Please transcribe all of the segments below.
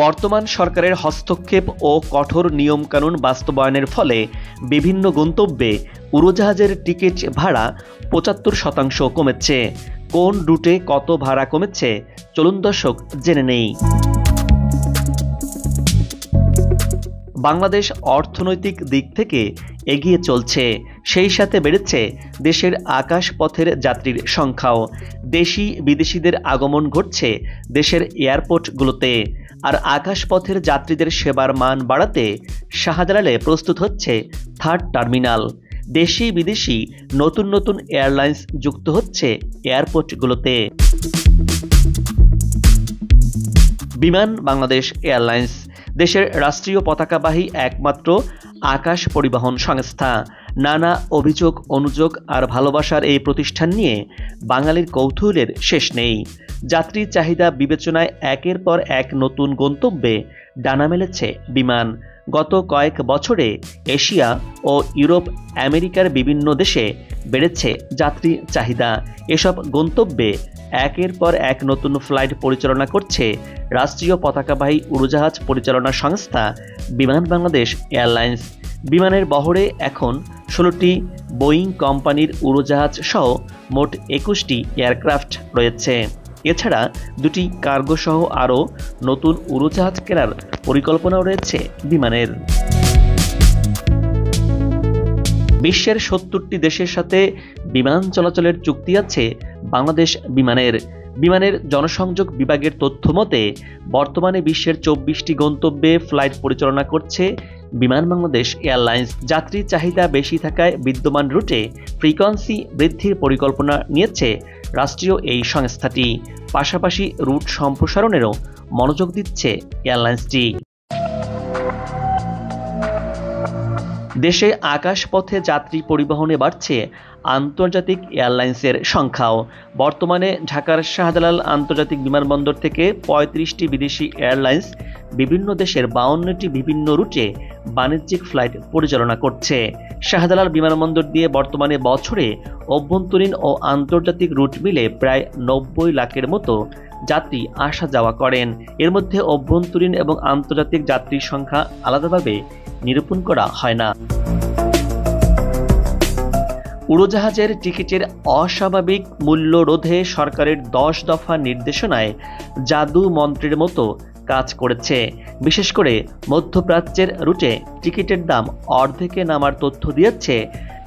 বর্তমান সরকারের হস্তক্ষেপ ও কঠোর নিয়মকানুন বাস্তবায়নের ফলে বিভিন্ন গন্তব্যে উড়োজাহাজের টিকিট ভাড়া ৭৫% কমেছে। কোন রুটে কত ভাড়া কমেছে চলুন দর্শক জেনে নেই। বাংলাদেশ অর্থনৈতিক দিক থেকে এগিয়ে চলছে, সেই সাথে বেড়েছে দেশের আকাশপথের যাত্রীর সংখ্যাও। দেশি বিদেশিদের আগমন ঘটছে দেশের এয়ারপোর্টগুলোতে। আর আকাশপথের যাত্রীদের সেবার মান বাড়াতে শাহজালালে প্রস্তুত হচ্ছে থার্ড টার্মিনাল। দেশি বিদেশি নতুন নতুন এয়ারলাইন্স যুক্ত হচ্ছে এয়ারপোর্টগুলোতে। বিমান বাংলাদেশ এয়ারলাইন্স দেশের রাষ্ট্রীয় পতাকাবাহী একমাত্র আকাশ পরিবহন সংস্থা। নানা অভিযোগ অনুযোগ আর ভালোবাসার এই প্রতিষ্ঠান নিয়ে বাঙালির কৌতূহলের শেষ নেই। যাত্রী চাহিদা বিবেচনায় একের পর এক নতুন গন্তব্যে ডানা মেলেছে বিমান। গত কয়েক বছরে এশিয়া ও ইউরোপ আমেরিকার বিভিন্ন দেশে বেড়েছে যাত্রী চাহিদা। এসব গন্তব্যে একের পর এক নতুন ফ্লাইট পরিচালনা করছে রাষ্ট্রীয় পতাকাবাহী উড়োজাহাজ পরিচালনা সংস্থা বিমান বাংলাদেশ এয়ারলাইন্স। বিমানের বহরে এখন ১৬টি বোয়িং কোম্পানির উড়োজাহাজ সহ মোট ২১টি এয়ারক্রাফট রয়েছে। এছাড়া ২টি কার্গো সহ আরও নতুন উড়োজাহাজ কেনার পরিকল্পনাও রয়েছে বিমানের। বিশ্বের ৭০টি দেশের সাথে বিমান চলাচলের চুক্তি আছে বাংলাদেশ বিমানের। বিমানের জনসংযোগ বিভাগের তথ্য মতে বর্তমানে বিশ্বের ২৪টি গন্তব্যে ফ্লাইট পরিচালনা করছে বিমান বাংলাদেশ এয়ারলাইন্স। যাত্রী চাহিদা বেশি থাকায় বিদ্যমান রুটে ফ্রিকোয়েন্সি বৃদ্ধির পরিকল্পনা নিয়েছে রাষ্ট্রীয় এই সংস্থাটি। পাশাপাশি রুট সম্প্রসারণেরও মনোযোগ দিচ্ছে এয়ারলাইন্সটি। দেশে আকাশপথে যাত্রী পরিবহনে বাড়ছে আন্তর্জাতিক এয়ারলাইন্সের সংখ্যাও। বর্তমানে ঢাকার শাহজালাল আন্তর্জাতিক বিমানবন্দর থেকে ৩৫টি বিদেশি এয়ারলাইন্স বিভিন্ন দেশের ৫২টি বিভিন্ন রুটে বাণিজ্যিক ফ্লাইট পরিচালনা করছে। শাহজালাল বিমানবন্দর দিয়ে বর্তমানে বছরে অভ্যন্তরীণ ও আন্তর্জাতিক রুট মিলে প্রায় ৯০ লাখের মতো যাত্রী আসা যাওয়া করেন। এর মধ্যে অভ্যন্তরীণ এবং আন্তর্জাতিক যাত্রীর সংখ্যা আলাদাভাবে নিরূপণ করা হয় না। উড়োজাহাজের টিকিটের অস্বাভাবিক মূল্য রোধে সরকারের ১০ দফা নির্দেশনায় জাদু মন্ত্রের মতো কাজ করেছে। বিশেষ করে মধ্যপ্রাচ্যের রুটে টিকিটের দাম অর্ধেকে নামার তথ্য দিয়েছে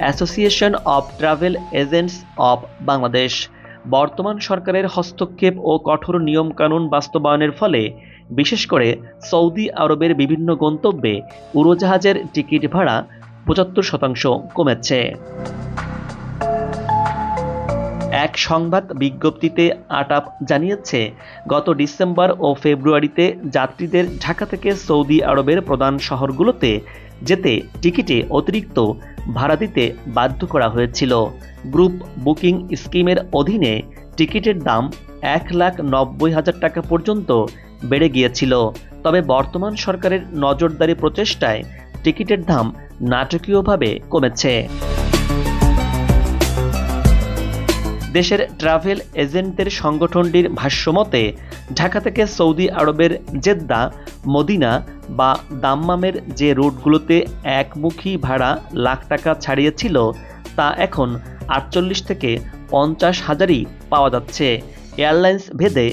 association of travel agents of Bangladesh. বর্তমান সরকারের হস্তক্ষেপ ও কঠোর নিয়মকানুন বাস্তবায়নের ফলে বিশেষ করে সৌদি আরবের বিভিন্ন গন্তব্যে উড়োজাহাজের টিকিট ভাড়া ৭৫% কমেছে। এক সংবাদ বিজ্ঞপ্তিতে আটাপ জানিয়েছে, গত ডিসেম্বর ও ফেব্রুয়ারিতে যাত্রীদের ঢাকা থেকে সৌদি আরবের প্রধান শহরগুলোতে যেতে টিকিটে অতিরিক্ত ভাড়া দিতে বাধ্য করা হয়েছিল। গ্রুপ বুকিং স্কিমের অধীনে টিকিটের দাম ১,৯০,০০০ টাকা পর্যন্ত বেড়ে গিয়েছিল। তবে বর্তমান সরকারের নজরদারি প্রচেষ্টায় টিকিটের দাম নাটকীয়ভাবে কমেছে। দেশের ট্রাভেল এজেন্টদের সংগঠনটির ভাষ্যমতে ঢাকা থেকে সৌদি আরবের জেদ্দা, মদিনা বা দাম্মামের যে রুটগুলোতে একমুখী ভাড়া লাখ টাকা ছাড়িয়েছিল তা এখন ৪৮ থেকে ৫০ হাজারই পাওয়া যাচ্ছে। এয়ারলাইন্স ভেদে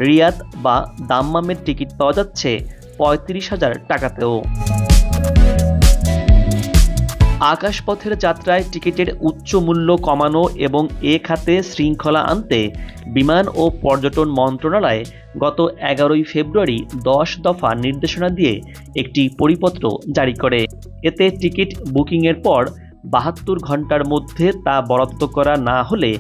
রিয়াদ বা দাম্মামের টিকিট পাওয়া যাচ্ছে ৩৫,০০০ টাকাতেও। আকাশপথের যাত্রায় টিকিটের উচ্চ মূল্য কমানো এবং এ খাতে শৃঙ্খলা আনতে বিমান ও পর্যটন মন্ত্রণালয় গত ১১ ফেব্রুয়ারি ১০ দফা নির্দেশনা দিয়ে একটি পরিপত্র জারি করে। এতে টিকিট বুকিংয়ের পর ৭২ ঘন্টার মধ্যে তা বরাদ্দ করা না হলে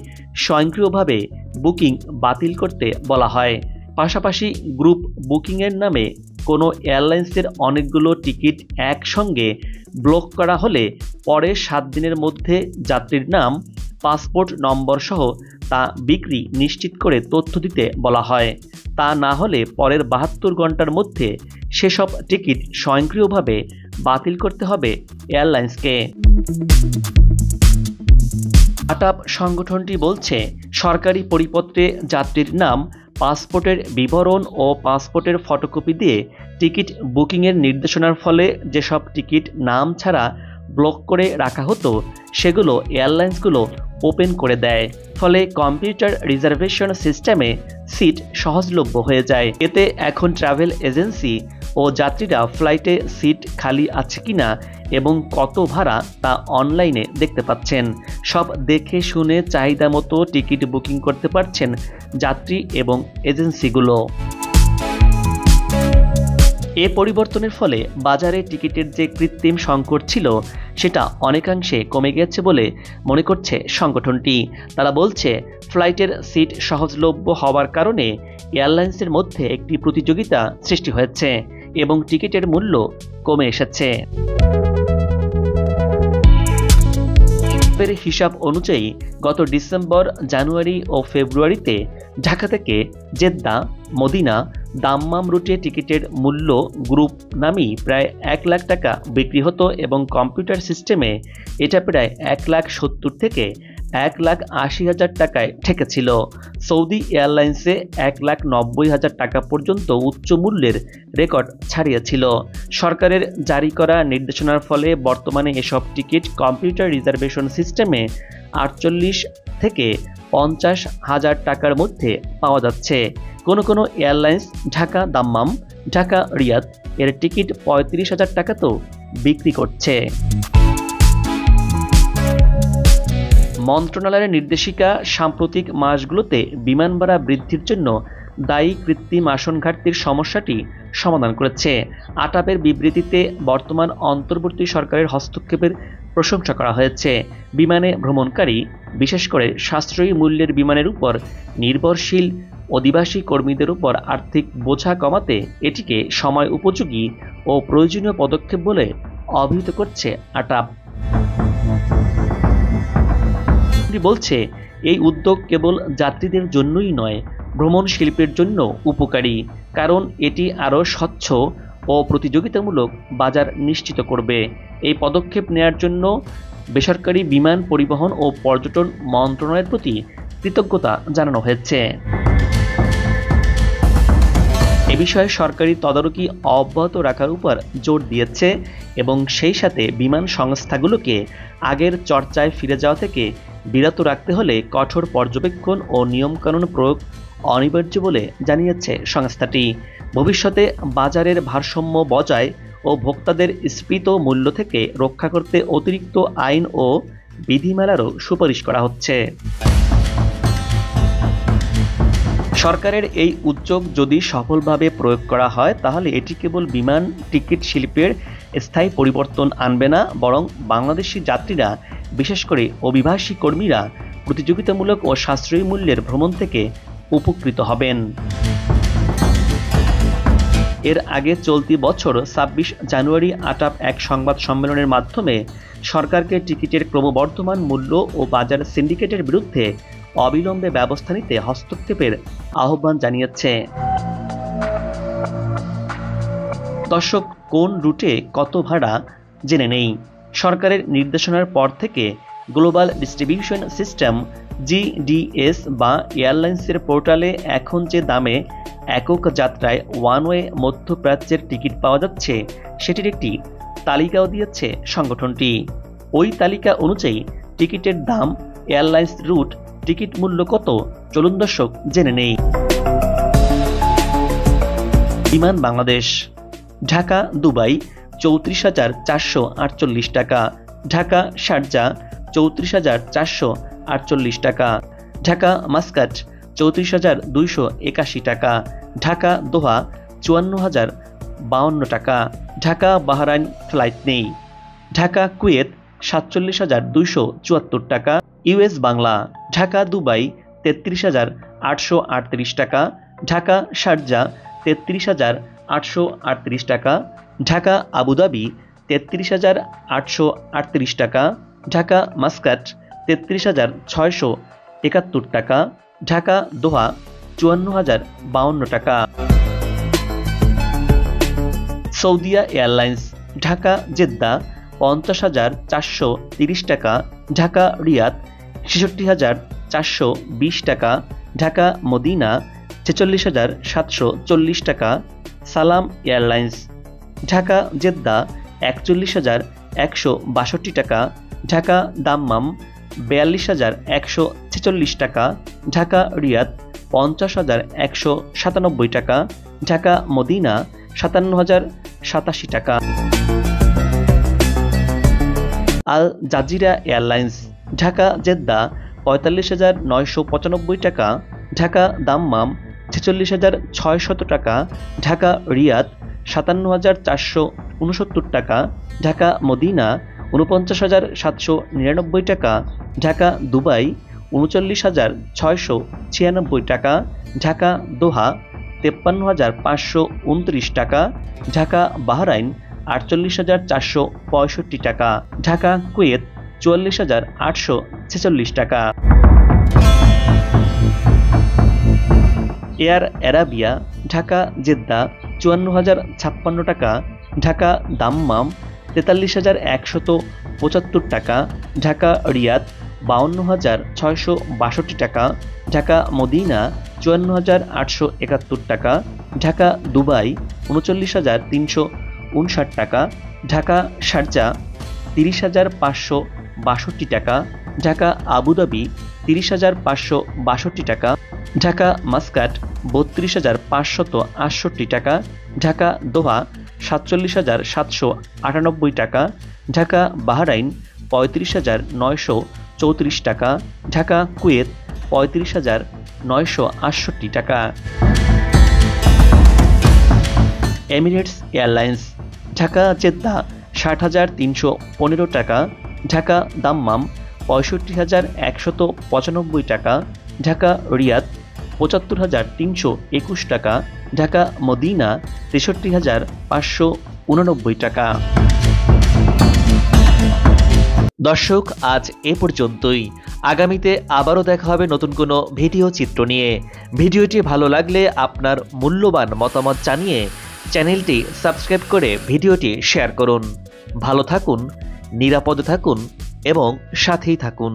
স্বয়ংক্রিয়ভাবে বুকিং বাতিল করতে বলা হয়। পাশাপাশি গ্রুপ বুকিংয়ের নামে কোনো এয়ারলাইন্সের অনেকগুলো টিকিট একসঙ্গে ব্লক করা হলে পরে ৭ দিনের মধ্যে যাত্রীর নাম, পাসপোর্ট নম্বর সহ তা বিক্রি নিশ্চিত করে তথ্য দিতে বলা হয়। তা না হলে পরের ৭২ ঘন্টার মধ্যে সেসব টিকিট স্বয়ংক্রিয়ভাবে বাতিল করতে হবে এয়ারলাইন্সকে। আটাপ সংগঠনটি বলছে, সরকারি পরিপত্রে যাত্রীর নাম, পাসপোর্টের বিবরণ ও পাসপোর্টের ফটোকপি দিয়ে টিকিট বুকিংয়ের নির্দেশনার ফলে যেসব টিকিট নাম ছাড়া ব্লক করে রাখা হতো সেগুলো এয়ারলাইন্সগুলো ওপেন করে দেয়। ফলে কম্পিউটার রিজার্ভেশন সিস্টেমে সিট সহজলভ্য হয়ে যায়। এতে এখন ট্রাভেল এজেন্সি ও যাত্রীরা ফ্লাইটে সিট খালি আছে কিনা এবং কত ভাড়া তা অনলাইনে দেখতে পাচ্ছেন। সব দেখে শুনে চাহিদা মতো টিকিট বুকিং করতে পারছেন যাত্রী এবং এজেন্সিগুলো। এ পরিবর্তনের ফলে বাজারে টিকিটের যে কৃত্রিম সংকট ছিল সেটা অনেকাংশে কমে গেছে বলে মনে করছে সংগঠনটি। তারা বলছে, ফ্লাইটের সিট সহজলভ্য হওয়ার কারণে এয়ারলাইন্সের মধ্যে একটি প্রতিযোগিতা সৃষ্টি হয়েছে এবং টিকিটের মূল্য কমে এসেছে। হিসাব অনুযায়ী গত ডিসেম্বর, জানুয়ারি ও ফেব্রুয়ারিতে ঢাকা থেকে জেদ্দা, মদিনা, দাম্মাম রুটে টিকিটের মূল্য গ্রুপ নামেই প্রায় 1 লাখ টাকা বিক্রি হতো এবং কম্পিউটার সিস্টেমে এটা প্রায় 1,70,000 থেকে 1,80,000 টাকায় ঠেকেছিল। সৌদি এয়ারলাইন্সে 1,90,000 টাকা পর্যন্ত উচ্চ মূল্যের রেকর্ড ছাড়িয়েছিল। সরকারের জারি করা নির্দেশনার ফলে বর্তমানে এসব টিকিট কম্পিউটার রিজার্ভেশন সিস্টেমে 48 থেকে 50,000 টাকার মধ্যে পাওয়া যাচ্ছে। কোনো কোনো এয়ারলাইন্স ঢাকা দাম্মাম, ঢাকা রিয়াদ এর টিকিট 35,000 টাকাতেও বিক্রি করছে। মন্ত্রণালয়ের নির্দেশিকা, সাম্প্রতিক মাসগুলোতে বিমান ভাড়া বৃদ্ধির জন্য দায়ী কৃত্রিম আসন ঘাটতির সমস্যাটি সমাধান করেছে। আটাপের বিবৃতিতে বর্তমান অন্তর্বর্তী সরকারের হস্তক্ষেপের প্রশংসা করা হয়েছে। বিমানে ভ্রমণকারী, বিশেষ করে সাশ্রয়ী মূল্যের বিমানের উপর নির্ভরশীল অধিবাসী কর্মীদের উপর আর্থিক বোঝা কমাতে এটিকে সময় উপযোগী ও প্রয়োজনীয় পদক্ষেপ বলে অভিহিত করছে আটাপ। বলছে, এই উদ্যোগ কেবল যাত্রীদের জন্যই নয়, ভ্রমণ শিল্পের জন্য উপকারী, কারণ এটি আরও স্বচ্ছ ও প্রতিযোগিতামূলক বাজার নিশ্চিত করবে। এই পদক্ষেপ নেয়ার জন্য বেসরকারি বিমান পরিবহন ও পর্যটন মন্ত্রণালয়ের প্রতি কৃতজ্ঞতা জানানো হয়েছে। এ বিষয়ে সরকারি তদারকি অব্যাহত রাখার উপর জোর দিয়েছে এবং সেই সাথে বিমান সংস্থাগুলোকে আগের চর্চায় ফিরে যাওয়া থেকে বিরত রাখতে হলে কঠোর পর্যবেক্ষণ ও নিয়মকানুন প্রয়োগ অনিবার্য বলে জানিয়েছে সংস্থাটি। ভবিষ্যতে বাজারের ভারসাম্য বজায় ও ভোক্তাদের স্ফীত মূল্য থেকে রক্ষা করতে অতিরিক্ত আইন ও বিধিমালারও সুপারিশ করা হচ্ছে। সরকারের এই উদ্যোগ যদি সফলভাবে প্রয়োগ করা হয় তাহলে এটি কেবল বিমান টিকিট শিল্পের স্থায়ী পরিবর্তন আনবে না, বরং বাংলাদেশি যাত্রীরা, বিশেষ করে অভিবাসী কর্মীরা প্রতিযোগিতামূলক ও সাশ্রয়ী মূল্যের ভ্রমণ থেকে উপকৃত হবেন। এর আগে চলতি বছর 26 জানুয়ারি আটাপ এক সংবাদ সম্মেলনের মাধ্যমে সরকারকে টিকিটের ক্রমবর্ধমান মূল্য ও বাজার সিন্ডিকেটের বিরুদ্ধে অবিলম্বে ব্যবস্থা নিতে হস্তক্ষেপের আহ্বান জানিয়েছে। দর্শক, কোন রুটে কত ভাড়া জেনে নেই। সরকারের নির্দেশনার পর থেকে গ্লোবাল ডিস্ট্রিবিউশন সিস্টেম GDS বা এয়ারলাইন্সের পোর্টালে এখন যে দামে একক যাত্রায় ওয়ান ওয়ে মধ্যপ্রাচ্যের টিকিট পাওয়া যাচ্ছে সেটির একটি তালিকাও দিয়েছে সংগঠনটি। ওই তালিকা অনুযায়ী টিকিটের দাম, এয়ারলাইন্স রুট, টিকিট মূল্য কত, চলুন দর্শক জেনে নেই। বিমান বাংলাদেশ। ঢাকা দুবাই 34,448 টাকা, ঢাকা শারজা 34,448 টাকা, ঢাকা মাস্কাট 34,281 টাকা, ঢাকা দোহা 54,052 টাকা, ঢাকা বাহরাইন ফ্লাইট নেই, ঢাকা কুয়েত 47,274 টাকা, ইউএস বাংলা। ঢাকা দুবাই 33,838 টাকা, ঢাকা শারজা 33,838 টাকা, ঢাকা আবুধাবি 33,838 টাকা, ঢাকা মাস্কাট 33,671 টাকা, ঢাকা দোহা 54,052 টাকা। সৌদিয়া এয়ারলাইন্স। ঢাকা জেদ্দা 50,430 টাকা, ঢাকা রিয়াদ 66,420 টাকা, ঢাকা মদিনা 46,740 টাকা সালাম এয়ারলাইন্স। ঢাকা জেদ্দা 41,162 টাকা, ঢাকা দাম্মাম 42,146 টাকা, ঢাকা রিয়াদ 50,197 টাকা, ঢাকা মদিনা 57,087 টাকা। Al Jazeera airlines Dhaka Jeddah 45,995 টাকা, ঢাকা দাম্মাম 46,600 টাকা, ঢাকা রিয়াদ 57,469 টাকা, ঢাকা মদিনা 49,799 টাকা, ঢাকা দুবাই 39,696 টাকা, ঢাকা দোহা 53,529 টাকা, ঢাকা বাহরাইন 48,465 টাকা, ঢাকা কুয়েত 44,846 টাকা। এয়ার অ্যারাবিয়া ঢাকা জেদ্দা 54,056 টাকা, ঢাকা দাম্মাম 43,175 টাকা, ঢাকা রিয়াদ 52,662 টাকা, ঢাকা মদিনা 54,871 টাকা, ঢাকা দুবাই 39,359 টাকা, ঢাকা শারজা 30,562 টাকা, ঢাকা আবুধাবি 30,562 টাকা, ঢাকা মাস্কাট 32,568 টাকা, ঢাকা দোহা 47,798 টাকা, ঢাকা বাহরাইন 35,934 টাকা, ঢাকা কুয়েত 35,968 টাকা। এমিরেটস এয়ারলাইন্স ঢাকা জেদ্দা 60,315 টাকা, ঢাকা দাম্মাম 65,195 টাকা, ঢাকা রিয়াদ 75,321 টাকা, ঢাকা মদিনা 63,589 টাকা। দর্শক, আজ এ পর্যন্তই। আগামীতে আবারও দেখা হবে নতুন কোনো ভিডিও চিত্র নিয়ে। ভিডিওটি ভালো লাগলে আপনার মূল্যবান মতামত জানিয়ে চ্যানেলটি সাবস্ক্রাইব করে ভিডিওটি শেয়ার করুন। ভালো থাকুন, নিরাপদে থাকুন এবং সাথেই থাকুন।